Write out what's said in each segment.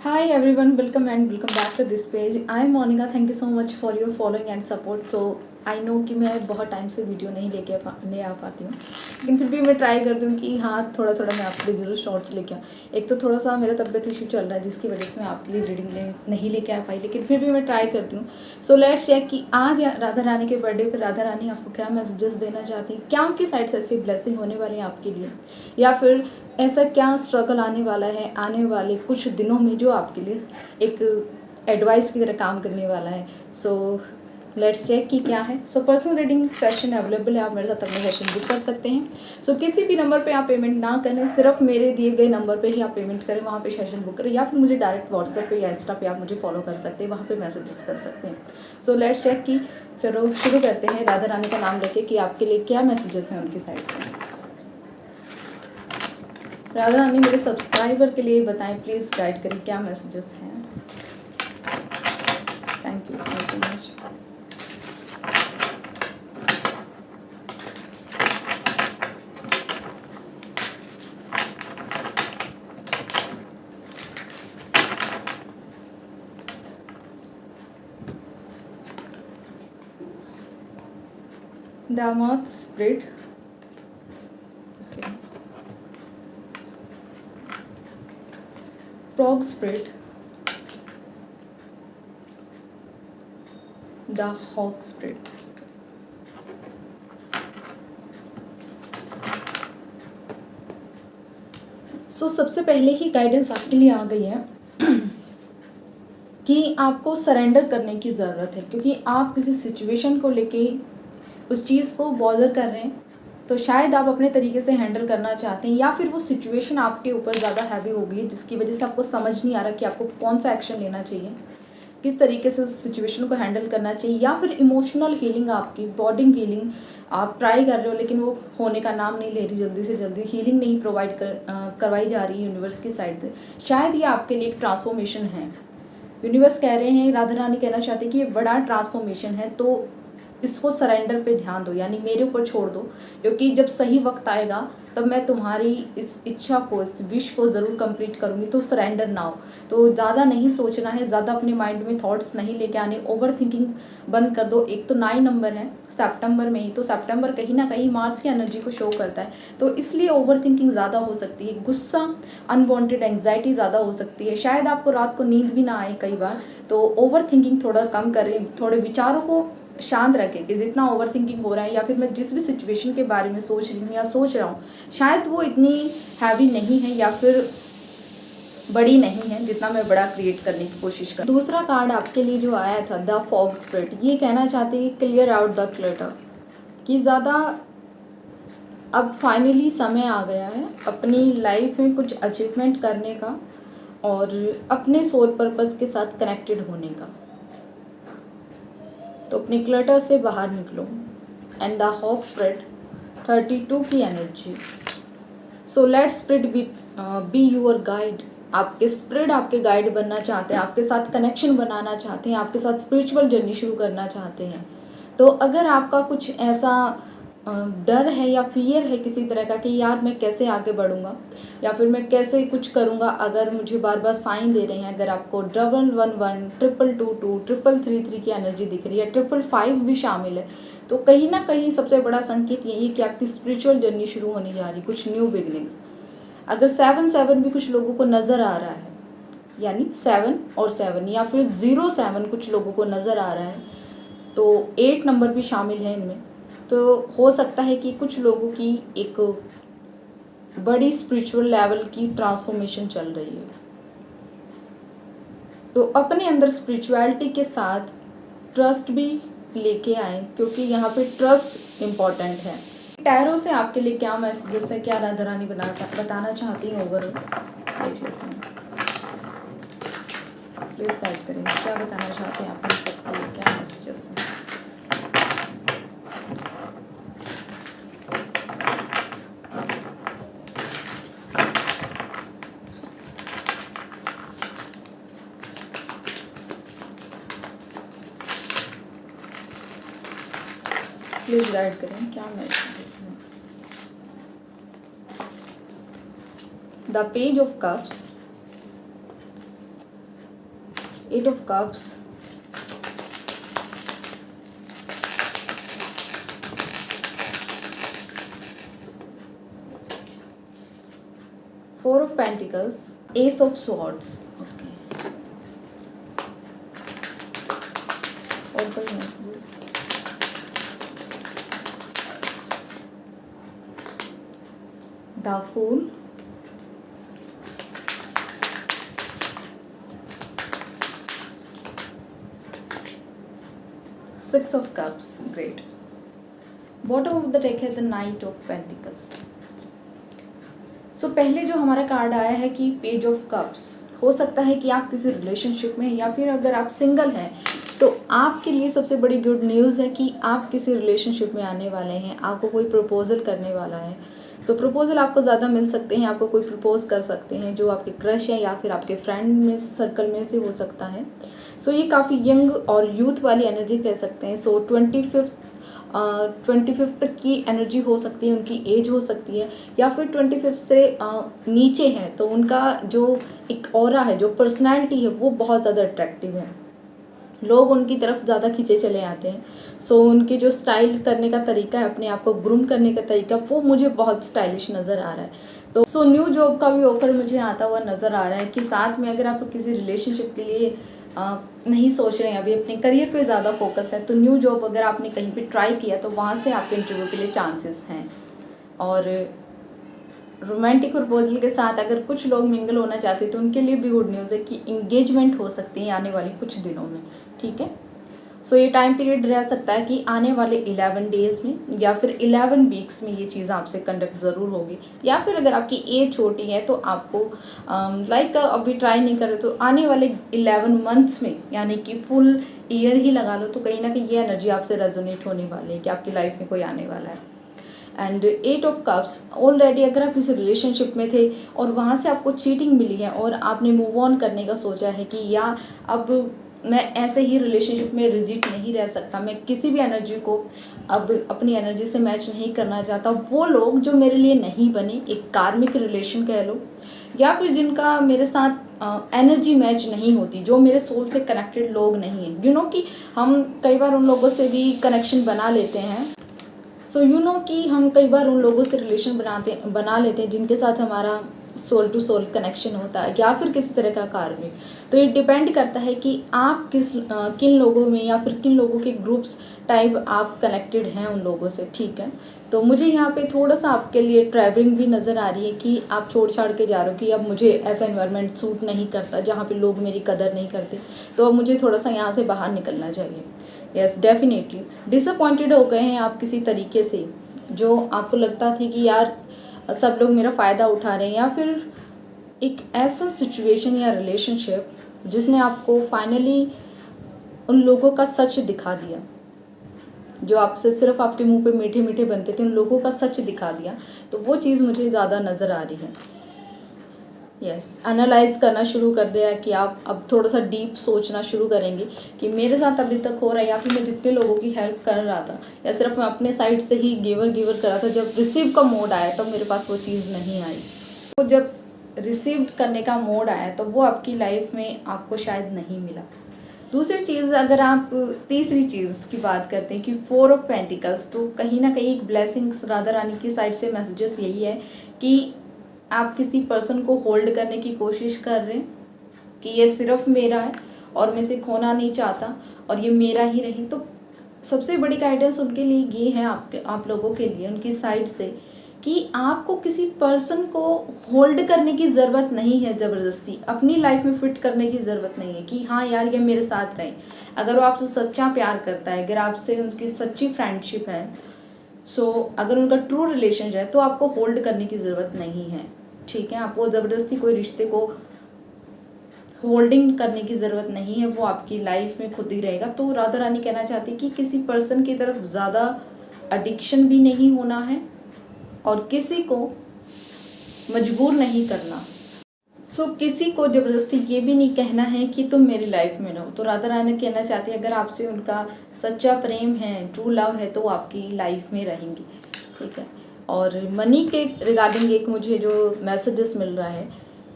Hi everyone, welcome and welcome back to this page. I am Monica. Thank you so much for your following and support. So I know कि मैं बहुत time से video नहीं ले आ पाती हूँ, लेकिन फिर भी मैं ट्राई करती हूँ कि हाँ थोड़ा थोड़ा मैं आपके लिए ज़रूर शॉर्ट्स लेके आऊँ। एक तो थोड़ा सा मेरा तबियत इशू चल रहा है जिसकी वजह से मैं आपके लिए रीडिंग नहीं लेके आ पाई, लेकिन फिर भी मैं ट्राई करती हूँ। सो लेट्स चेक कि आज राधा रानी के बर्थडे पर राधा रानी आपको क्या मैसेजेस देना चाहती हैं, क्या उनकी साइड से ऐसी ब्लेसिंग होने वाली है आपके लिए, या फिर ऐसा क्या स्ट्रगल आने वाला है आने वाले कुछ दिनों में जो आपके लिए एक एडवाइस की तरह काम करने वाला है। सो लेट्स चेक कि क्या है। So personal reading session available है, आप मेरे साथ अपना सेशन बुक कर सकते हैं। सो किसी भी नंबर पे आप पेमेंट ना करें, सिर्फ मेरे दिए गए नंबर पे ही आप पेमेंट करें, वहाँ पे सेशन बुक करें, या फिर मुझे डायरेक्ट व्हाट्सएप पे या इंस्टा पे आप मुझे फॉलो कर सकते हैं, वहाँ पे मैसेजेस कर सकते हैं। सो लेट्स चेक कि चलो शुरू करते हैं राधा रानी का नाम लेके कि आपके लिए क्या मैसेजेस हैं उनकी साइड से। राधा रानी मेरे सब्सक्राइबर के लिए बताएं, प्लीज़ गाइड करें क्या मैसेजेस हैं। Thank you so much. दामाद spirit, okay, frog spirit, the hawk spirit. So सबसे पहले ही गाइडेंस आपके लिए आ गई है कि आपको सरेंडर करने की ज़रूरत है, क्योंकि आप किसी सिचुएशन को लेके उस चीज़ को बॉदर कर रहे हैं, तो शायद आप अपने तरीके से हैंडल करना चाहते हैं, या फिर वो सिचुएशन आपके ऊपर ज़्यादा हैवी हो गई है जिसकी वजह से आपको समझ नहीं आ रहा कि आपको कौन सा एक्शन लेना चाहिए, किस तरीके से उस सिचुएशन को हैंडल करना चाहिए, या फिर इमोशनल हीलिंग, आपकी बॉडी हीलिंग आप ट्राई कर रहे हो लेकिन वो होने का नाम नहीं ले रही, जल्दी से जल्दी हीलिंग नहीं प्रोवाइड करवाई जा रही है यूनिवर्स की साइड से। शायद ये आपके लिए एक ट्रांसफॉर्मेशन है। यूनिवर्स कह रहे हैं, राधा रानी कहना चाहती है कि ये बड़ा ट्रांसफॉर्मेशन है, तो इसको सरेंडर पे ध्यान दो, यानी मेरे ऊपर छोड़ दो, क्योंकि जब सही वक्त आएगा तब मैं तुम्हारी इस इच्छा को, इस विश को ज़रूर कंप्लीट करूँगी। तो सरेंडर ना हो, तो ज़्यादा नहीं सोचना है, ज़्यादा अपने माइंड में थॉट्स नहीं लेके आने, ओवर थिंकिंग बंद कर दो। एक तो 9 नंबर है सितंबर में ही, तो सितंबर कहीं ना कहीं मार्स की एनर्जी को शो करता है, तो इसलिए ओवर थिंकिंग ज़्यादा हो सकती है, गुस्सा, अनवांटेड एंग्जाइटी ज़्यादा हो सकती है, शायद आपको रात को नींद भी ना आए कई बार। तो ओवर थिंकिंग थोड़ा कम करें, थोड़े विचारों को शांत रखें कि जितना ओवर थिंकिंग हो रहा है, या फिर मैं जिस भी सिचुएशन के बारे में सोच रही हूँ या सोच रहा हूँ, शायद वो इतनी हैवी नहीं है या फिर बड़ी नहीं है जितना मैं बड़ा क्रिएट करने की कोशिश कर। दूसरा कार्ड आपके लिए जो आया था, द फॉग स्प्रिट, ये कहना चाहते हैं क्लियर आउट द क्लटर, कि ज़्यादा अब फाइनली समय आ गया है अपनी लाइफ में कुछ अचीवमेंट करने का और अपने सोल पर्पस के साथ कनेक्टेड होने का। तो अपने क्लटर से बाहर निकलो। एंड द हॉक स्प्रिट, 32 की energy. So let spirit be your guide. आपके स्प्रिट आपके गाइड बनना चाहते हैं, आपके साथ कनेक्शन बनाना चाहते हैं, आपके साथ स्पिरिचुअल जर्नी शुरू करना चाहते हैं। तो अगर आपका कुछ ऐसा डर है या फियर है किसी तरह का कि यार मैं कैसे आगे बढ़ूंगा, या फिर मैं कैसे कुछ करूंगा, अगर मुझे बार बार साइन दे रहे हैं, अगर आपको 111, 222, 333 की एनर्जी दिख रही है, 555 भी शामिल है, तो कहीं ना कहीं सबसे बड़ा संकेत यही है कि आपकी स्पिरिचुअल जर्नी शुरू होने जा रही, कुछ न्यू बिगनिंग्स। अगर 7 भी कुछ लोगों को नज़र आ रहा है, यानी 7 और 7, या फिर 07 कुछ लोगों को नज़र आ रहा है, तो 8 नंबर भी शामिल है इनमें। तो हो सकता है कि कुछ लोगों की एक बड़ी स्पिरिचुअल लेवल की ट्रांसफॉर्मेशन चल रही है। तो अपने अंदर स्पिरिचुअलिटी के साथ ट्रस्ट भी लेके आए, क्योंकि यहाँ पे ट्रस्ट इम्पॉर्टेंट है। टैरो से आपके लिए क्या मैसेजेस है, क्या राधा रानी बताना चाहती हैं ओवरऑल, देख लेते हैं। प्लीज गाइड करें, क्या बताना चाहते हैं आप सबके लिए, क्या मैसेजेस हैं। प्लीज गाइड करें, क्या मैसेजेस हैं। The page of cups, 8 of Cups, 4 of Pentacles, Ace of Swords. Okay. Oracle messages. The Fool, Six of Cups. Great. Bottom of the deck है the Knight of Pentacles. So पहले जो हमारा card आया है कि page of cups, हो सकता है कि आप किसी रिलेशनशिप में या फिर अगर आप सिंगल हैं तो आपके लिए सबसे बड़ी गुड न्यूज़ है कि आप किसी रिलेशनशिप में आने वाले हैं, आपको कोई प्रपोजल करने वाला है. सो प्रपोजल आपको ज़्यादा मिल सकते हैं, आपको कोई प्रपोज कर सकते हैं जो आपके क्रश है या फिर आपके फ्रेंड में सर्कल में से हो सकता है. सो ये काफ़ी यंग और यूथ वाली एनर्जी कह सकते हैं. सो 25th तक की एनर्जी हो सकती है, उनकी एज हो सकती है, या फिर 25 से नीचे हैं तो उनका जो एक ऑरा है, जो पर्सनैलिटी है वो बहुत ज़्यादा अट्रैक्टिव है, लोग उनकी तरफ ज़्यादा खींचे चले आते हैं. सो उनके जो स्टाइल करने का तरीका है, अपने आप को ग्रूम करने का तरीका, वो मुझे बहुत स्टाइलिश नज़र आ रहा है. तो सो न्यू जॉब का भी ऑफर मुझे आता हुआ नज़र आ रहा है कि साथ में अगर आप किसी रिलेशनशिप के लिए नहीं सोच रहे हैं, अभी अपने करियर पे ज़्यादा फोकस है, तो न्यू जॉब अगर आपने कहीं पे ट्राई किया तो वहाँ से आपके इंटरव्यू के लिए चांसेस हैं. और रोमांटिक प्रपोजल के साथ अगर कुछ लोग मिंगल होना चाहते हैं तो उनके लिए भी गुड न्यूज़ है कि इंगेजमेंट हो सकती है आने वाली कुछ दिनों में. ठीक है. सो ये टाइम पीरियड रह सकता है कि आने वाले 11 डेज़ में या फिर 11 वीक्स में ये चीज़ आपसे कंडक्ट ज़रूर होगी, या फिर अगर आपकी एज छोटी है तो आपको अभी ट्राई नहीं कर रहे तो आने वाले 11 मंथ्स में, यानी कि फुल ईयर ही लगा लो, तो कहीं ना कहीं ये एनर्जी आपसे रेजोनेट होने वाली है कि आपकी लाइफ में कोई आने वाला है. एंड 8 ऑफ कप्स, ऑलरेडी अगर आप किसी रिलेशनशिप में थे और वहाँ से आपको चीटिंग मिली है और आपने मूव ऑन करने का सोचा है कि यार अब मैं ऐसे ही रिलेशनशिप में रिजिट नहीं रह सकता, मैं किसी भी एनर्जी को अब अपनी एनर्जी से मैच नहीं करना चाहता, वो लोग जो मेरे लिए नहीं बने, एक कार्मिक रिलेशन कह लो, या फिर जिनका मेरे साथ एनर्जी मैच नहीं होती, जो मेरे सोल से कनेक्टेड लोग नहीं हैं. यू नो कि हम कई बार उन लोगों से भी कनेक्शन बना लेते हैं. सो यू नो कि हम कई बार उन लोगों से रिलेशन बना लेते हैं जिनके साथ हमारा सोल टू सोल कनेक्शन होता है, या फिर किसी तरह का कार्मिक. तो ये डिपेंड करता है कि आप किन लोगों में या फिर किन लोगों के ग्रुप्स टाइप आप कनेक्टेड हैं उन लोगों से. ठीक है. तो मुझे यहाँ पे थोड़ा सा आपके लिए ट्रैवलिंग भी नज़र आ रही है कि आप छोड़ छाड़ के जा रहे हो कि अब मुझे ऐसा इन्वायरमेंट सूट नहीं करता जहाँ पे लोग मेरी कदर नहीं करते, तो अब मुझे थोड़ा सा यहाँ से बाहर निकलना चाहिए. यस, डेफिनेटली डिसअपॉइंटेड हो गए हैं आप किसी तरीके से, जो आपको लगता थी कि यार सब लोग मेरा फ़ायदा उठा रहे हैं, या फिर एक ऐसा सिचुएशन या रिलेशनशिप जिसने आपको फाइनली उन लोगों का सच दिखा दिया, जो आपसे सिर्फ आपके मुंह पे मीठे मीठे बनते थे, उन लोगों का सच दिखा दिया. तो वो चीज़ मुझे ज़्यादा नज़र आ रही है. यस, एनालाइज करना शुरू कर दिया कि आप अब थोड़ा सा डीप सोचना शुरू करेंगे कि मेरे साथ अभी तक हो रहा है, या फिर मैं जितने लोगों की हेल्प कर रहा था या सिर्फ मैं अपने साइड से ही गिवर कर रहा था, जब रिसीव का मोड आया तो मेरे पास वो चीज़ नहीं आई. तो जब रिसीव करने का मोड आया तो वो आपकी लाइफ में आपको शायद नहीं मिला. दूसरी चीज़, अगर आप तीसरी चीज़ की बात करते हैं कि 4 ऑफ पेंटिकल्स, तो कहीं ना कहीं एक ब्लेसिंग्स राधा रानी की साइड से मैसेजेस यही है कि आप किसी पर्सन को होल्ड करने की कोशिश कर रहे हैं कि ये सिर्फ मेरा है और मैं इसे खोना नहीं चाहता और ये मेरा ही रहे. तो सबसे बड़ी गाइडेंस उनके लिए ये है, आप लोगों के लिए उनकी साइड से, कि आपको किसी पर्सन को होल्ड करने की ज़रूरत नहीं है, ज़बरदस्ती अपनी लाइफ में फिट करने की ज़रूरत नहीं है कि हाँ यार ये मेरे साथ रहे. अगर वो आपसे सच्चा प्यार करता है, अगर आपसे उनकी सच्ची फ्रेंडशिप है, अगर उनका ट्रू रिलेशन है, तो आपको होल्ड करने की ज़रूरत नहीं है. ठीक है. आपको ज़बरदस्ती कोई रिश्ते को होल्डिंग करने की ज़रूरत नहीं है, वो आपकी लाइफ में खुद ही रहेगा. तो राधा रानी कहना चाहती कि किसी पर्सन की तरफ ज़्यादा एडिक्शन भी नहीं होना है और किसी को मजबूर नहीं करना. किसी को ज़बरदस्ती ये भी नहीं कहना है कि तुम मेरी लाइफ में रहो. तो राधा रानी कहना चाहती है अगर आपसे उनका सच्चा प्रेम है, ट्रू लव है, तो आपकी लाइफ में रहेंगी. ठीक है. और मनी के रिगार्डिंग एक मुझे जो मैसेजेस मिल रहा है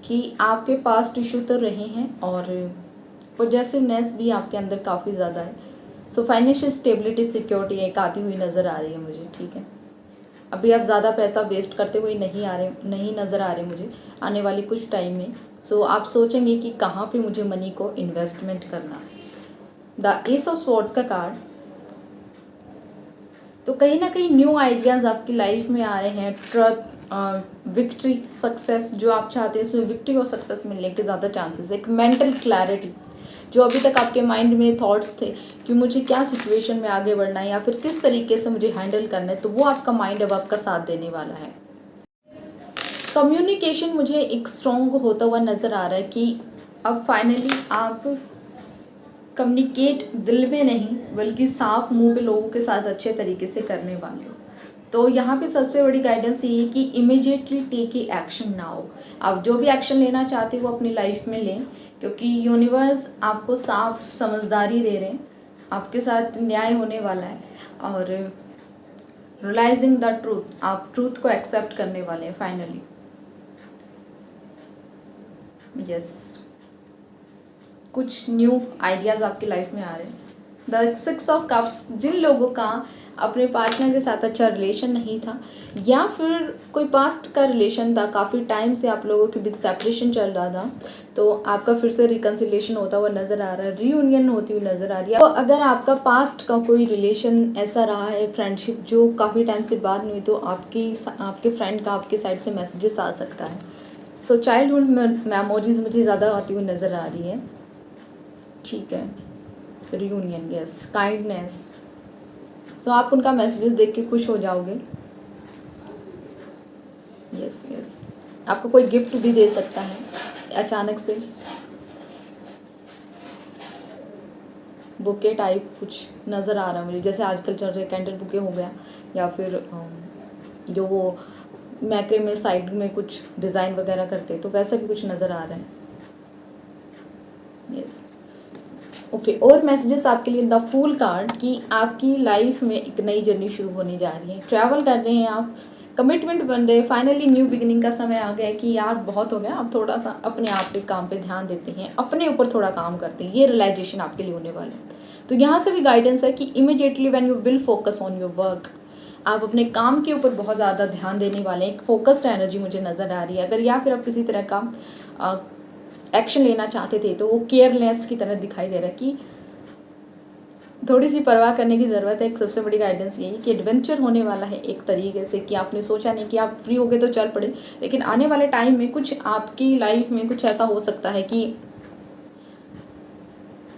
कि आपके पास्ट इशू तो रहे हैं और पॉजिटिवनेस भी आपके अंदर काफ़ी ज़्यादा है। सो फाइनेंशियल स्टेबिलिटी, सिक्योरिटी एक आती हुई नज़र आ रही है मुझे, ठीक है। अभी आप ज़्यादा पैसा वेस्ट करते हुए नहीं नज़र आ रहे मुझे आने वाली कुछ टाइम में। सो आप सोचेंगे कि कहाँ पे मुझे मनी को इन्वेस्टमेंट करना है। द एस ऑफ स्वॉर्ड्स का कार्ड, तो कहीं ना कहीं न्यू आइडियाज़ आपकी लाइफ में आ रहे हैं। ट्रस्ट, विक्ट्री, सक्सेस जो आप चाहते हैं इसमें विक्ट्री और सक्सेस मिलने के ज़्यादा चांसेस है। एक मेंटल क्लैरिटी, जो अभी तक आपके माइंड में थॉट्स थे कि मुझे क्या सिचुएशन में आगे बढ़ना है या फिर किस तरीके से मुझे हैंडल करना है, तो वो आपका माइंड अब आपका साथ देने वाला है। कम्युनिकेशन मुझे एक स्ट्रॉन्ग होता हुआ नज़र आ रहा है कि अब फाइनली आप कम्युनिकेट दिल में नहीं बल्कि साफ मुंह पे लोगों के साथ अच्छे तरीके से करने वाले हो। तो यहाँ पे सबसे बड़ी गाइडेंस ये है कि immediately take a action now. आप जो भी एक्शन लेना चाहते हो वो अपनी लाइफ में लें, क्योंकि यूनिवर्स आपको साफ समझदारी दे रहे हैं, आपके साथ न्याय होने वाला है। और रियलाइजिंग द ट्रूथ, आप ट्रूथ को एक्सेप्ट करने वाले हैं फाइनली। यस, कुछ न्यू आइडियाज़ आपकी लाइफ में आ रहे हैं। द 6 ऑफ कप्स, जिन लोगों का अपने पार्टनर के साथ अच्छा रिलेशन नहीं था या फिर कोई पास्ट का रिलेशन था, काफ़ी टाइम से आप लोगों के बीच सेपरेशन चल रहा था, तो आपका फिर से रिकन्सिलेशन होता हुआ नज़र आ रहा है, रीयूनियन होती हुई नज़र आ रही है। तो अगर आपका पास्ट का कोई रिलेशन ऐसा रहा है, फ्रेंडशिप जो काफ़ी टाइम से बात नहीं हुई, तो आपके फ्रेंड का आपके साइड से मैसेजेस आ सकता है। सो चाइल्डहुड मेमोरीज मुझे ज़्यादा आती हुई नज़र आ रही है, ठीक है। Reunion, yes, kindness. सो आप उनका मैसेजेस देख के खुश हो जाओगे। यस यस, आपको कोई गिफ्ट भी दे सकता है अचानक से, बुके टाइप कुछ नज़र आ रहा है मुझे, जैसे आजकल चल रहे कैंडल बुके हो गया, या फिर जो वो मैक्रे में साइड में कुछ डिज़ाइन वगैरह करते, तो वैसा भी कुछ नज़र आ रहा है। Yes, okay. और मैसेजेस आपके लिए, द फूल कार्ड, कि आपकी लाइफ में एक नई जर्नी शुरू होने जा रही है। ट्रैवल कर रहे हैं आप, कमिटमेंट बन रहे हैं, फाइनली न्यू बिगिनिंग का समय आ गया है कि यार बहुत हो गया, अब थोड़ा सा अपने आप के काम पे ध्यान देते हैं, अपने ऊपर थोड़ा काम करते हैं। ये रियलाइजेशन आपके लिए होने वाला है। तो यहाँ से भी गाइडेंस है कि immediately when you will focus on your work, आप अपने काम के ऊपर बहुत ज़्यादा ध्यान देने वाले हैं। एक फोकस्ड एनर्जी मुझे नज़र आ रही है। अगर या फिर आप किसी तरह का एक्शन लेना चाहते थे तो वो केयरलेस की तरह दिखाई दे रहा है कि थोड़ी सी परवाह करने की ज़रूरत है। एक सबसे बड़ी गाइडेंस यही कि एडवेंचर होने वाला है एक तरीके से, कि आपने सोचा नहीं कि आप फ्री हो गए तो चल पड़े, लेकिन आने वाले टाइम में कुछ आपकी लाइफ में कुछ ऐसा हो सकता है कि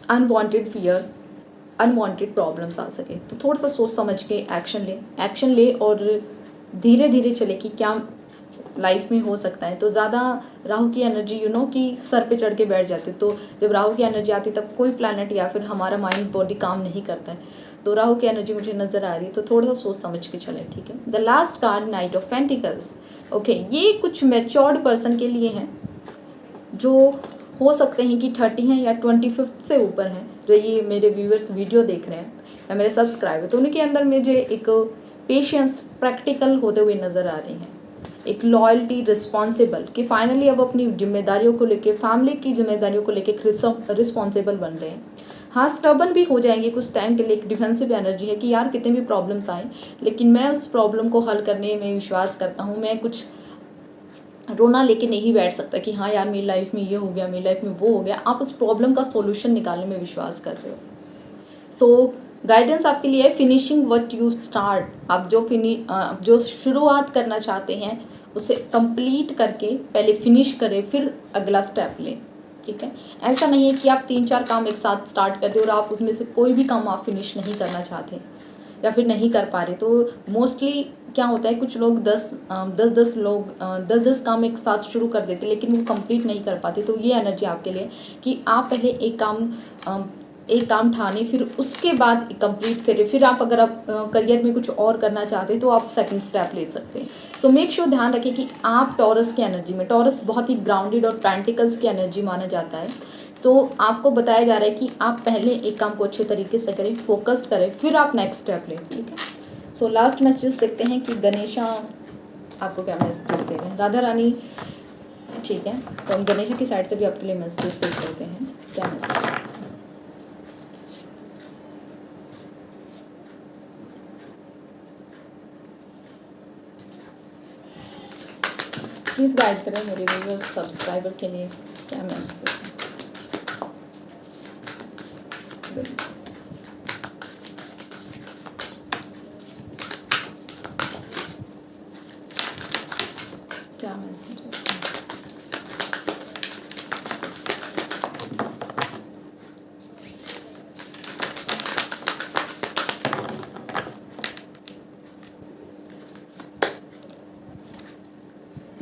अनवांटेड फियर्स, अनवांटेड प्रॉब्लम्स आ सके। तो थोड़ा सा सोच समझ के एक्शन ले और धीरे धीरे चले कि क्या लाइफ में हो सकता है। तो ज़्यादा राहु की एनर्जी कि सर पे चढ़ के बैठ जाती है, तो जब राहु की एनर्जी आती है तब कोई प्लैनेट या फिर हमारा माइंड बॉडी काम नहीं करता है। तो राहु की एनर्जी मुझे नज़र आ रही है, तो थोड़ा सा सोच समझ के चलें, ठीक है। The last card, night of pentacles, okay. ये कुछ मैच्योर्ड पर्सन के लिए हैं, जो हो सकते हैं कि 30 हैं या 25 से ऊपर हैं, जो ये मेरे व्यूअर्स वीडियो देख रहे हैं या मेरे सब्सक्राइबर। तो उनके अंदर मुझे एक पेशेंस, प्रैक्टिकल होते हुए नज़र आ रही हैं, एक लॉयल्टी, रिस्पॉन्सिबल, कि फाइनली अब अपनी जिम्मेदारियों को लेके, फैमिली की जिम्मेदारियों को लेके रिस्पॉन्सिबल बन रहे हैं। हाँ, स्टबन भी हो जाएंगे कुछ टाइम के लिए। एक डिफेंसिव एनर्जी है कि यार कितने भी प्रॉब्लम्स आए, लेकिन मैं उस प्रॉब्लम को हल करने में विश्वास करता हूँ। मैं कुछ रोना लेके नहीं बैठ सकता कि हाँ यार मेरी लाइफ में ये हो गया, मेरी लाइफ में वो हो गया। आप उस प्रॉब्लम का सोल्यूशन निकालने में विश्वास कर रहे हो। सो गाइडेंस आपके लिए है, फिनिशिंग व्हाट यू स्टार्ट। आप जो शुरुआत करना चाहते हैं उसे कंप्लीट करके पहले फिनिश करें, फिर अगला स्टेप लें, ठीक है। ऐसा नहीं है कि आप 3-4 काम एक साथ स्टार्ट कर दें और आप उसमें से कोई भी काम आप फिनिश नहीं करना चाहते या फिर नहीं कर पा रहे। तो मोस्टली क्या होता है, कुछ लोग 10 काम एक साथ शुरू कर देते लेकिन वो कंप्लीट नहीं कर पाते। तो ये एनर्जी आपके लिए कि आप पहले एक काम ठाने, फिर उसके बाद कंप्लीट करें। फिर अगर आप करियर में कुछ और करना चाहते हैं तो आप सेकंड स्टेप ले सकते हैं। सो मेक श्योर, ध्यान रखें कि आप टॉरस की एनर्जी में, टॉरस बहुत ही ग्राउंडेड और पेंटिकल्स की एनर्जी माना जाता है। सो आपको बताया जा रहा है कि आप पहले एक काम को अच्छे तरीके से करें, फोकस्ड करें, फिर आप नेक्स्ट स्टेप लें, ठीक है। सो लास्ट मैसेजेस देखते हैं कि गणेशा आपको क्या मैसेजेस दे रहे हैं। राधा रानी, ठीक है, तो हम गणेशा की साइड से भी आपके लिए मैसेजेस देख लेते हैं क्या मैसेजेस। प्लीज़ गाइड करें मेरे व्यूअर्स सब्सक्राइबर के लिए क्या मैसेज है। क्या मैसेज है।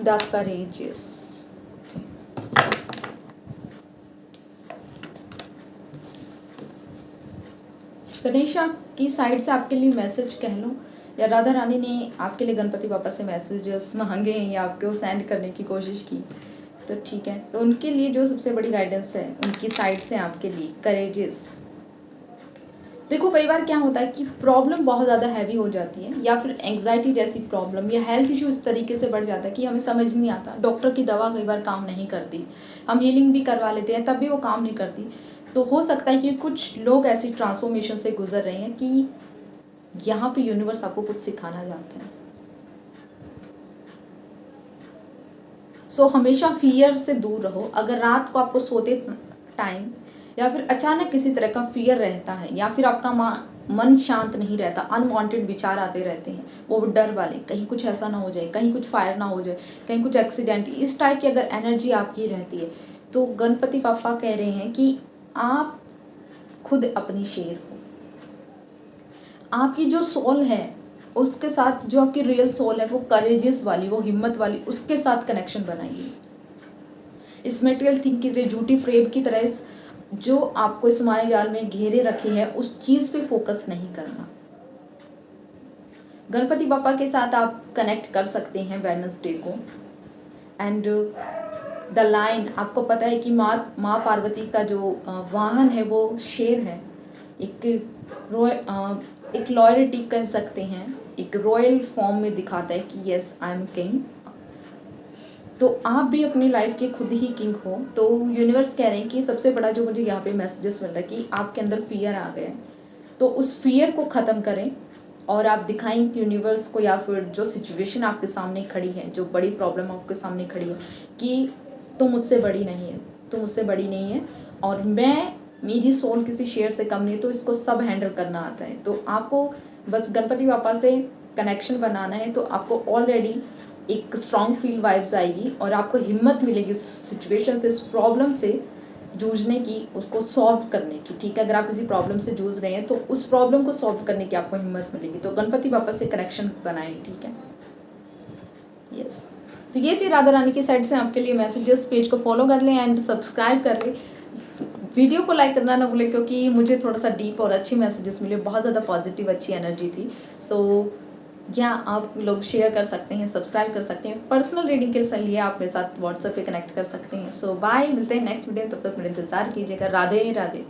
The courageous. गणेशा की साइड से आपके लिए मैसेज कह लो, या राधा रानी ने आपके लिए गणपति बाबा से मैसेजेस मांगे हैं या आपको सेंड करने की कोशिश की, तो ठीक है। तो उनके लिए जो सबसे बड़ी गाइडेंस है उनकी साइड से आपके लिए करेजियस। देखो कई बार क्या होता है कि प्रॉब्लम बहुत ज़्यादा हैवी हो जाती है, या फिर एंग्जाइटी जैसी प्रॉब्लम या हेल्थ इशू इस तरीके से बढ़ जाता है कि हमें समझ नहीं आता। डॉक्टर की दवा कई बार काम नहीं करती, हम हीलिंग भी करवा लेते हैं तब भी वो काम नहीं करती। तो हो सकता है कि कुछ लोग ऐसी ट्रांसफॉर्मेशन से गुजर रहे हैं कि यहाँ पे यूनिवर्स आपको कुछ सिखाना चाहते हैं। सो हमेशा फियर से दूर रहो। अगर रात को आपको सोते टाइम या फिर अचानक किसी तरह का फियर रहता है, या फिर आपका मन शांत नहीं रहता, अनवांटेड विचार आते रहते हैं, वो डर वाले, कहीं कुछ ऐसा ना हो जाए, कहीं कुछ फायर ना हो जाए, कहीं कुछ एक्सीडेंट, इस टाइप की अगर एनर्जी आपकी रहती है, तो गणपति पापा कह रहे हैं कि आप खुद अपनी शेर हो। आपकी जो सोल है उसके साथ, जो आपकी रियल सोल है वो करेजियस वाली, वो हिम्मत वाली, उसके साथ कनेक्शन बनाइए। इस मेटेरियल थिंग की तरह, झूठी फ्रेम की तरह इस जो आपको इस माया जाल में घेरे रखी है उस चीज़ पे फोकस नहीं करना। गणपति बापा के साथ आप कनेक्ट कर सकते हैं वेडनेसडे को। एंड द लाइन, आपको पता है कि माँ पार्वती का जो वाहन है वो शेर है। एक लॉयल्टी कह सकते हैं, एक रॉयल फॉर्म में दिखाता है कि यस आई एम किंग। तो आप भी अपनी लाइफ के खुद ही किंग हो। तो यूनिवर्स कह रहे हैं कि सबसे बड़ा जो मुझे यहाँ पे मैसेजेस मिल रहा है कि आपके अंदर फियर आ गया है, तो उस फियर को ख़त्म करें और आप दिखाएं यूनिवर्स को, या फिर जो सिचुएशन आपके सामने खड़ी है, जो बड़ी प्रॉब्लम आपके सामने खड़ी है, कि तुम मुझसे बड़ी नहीं है, तुम मुझसे बड़ी नहीं है, और मेरी सोल किसी शेर से कम नहीं है, तो इसको सब हैंडल करना आता है। तो आपको बस गणपति बापा से कनेक्शन बनाना है, तो आपको ऑलरेडी एक स्ट्रॉन्ग फील वाइब्स आएगी और आपको हिम्मत मिलेगी उस सिचुएशन से, इस प्रॉब्लम से जूझने की, उसको सॉल्व करने की। ठीक है, अगर आप किसी प्रॉब्लम से जूझ रहे हैं तो उस प्रॉब्लम को सॉल्व करने की आपको हिम्मत मिलेगी। तो गणपति बापा से कनेक्शन बनाएं। ठीक है, यस। तो ये थी राधा रानी की साइड से आपके लिए मैसेजेस। पेज को फॉलो कर लें एंड सब्सक्राइब कर लें। वीडियो को लाइक करना ना भूलें, क्योंकि मुझे थोड़ा सा डीप और अच्छे मैसेजेस मिले, बहुत ज़्यादा पॉजिटिव अच्छी एनर्जी थी। सो या आप लोग शेयर कर सकते हैं, सब्सक्राइब कर सकते हैं। पर्सनल रीडिंग के लिए आप मेरे साथ व्हाट्सएप पे कनेक्ट कर सकते हैं। सो बाय, मिलते हैं नेक्स्ट वीडियो, तब तक मेरा इंतजार कीजिएगा। राधे राधे।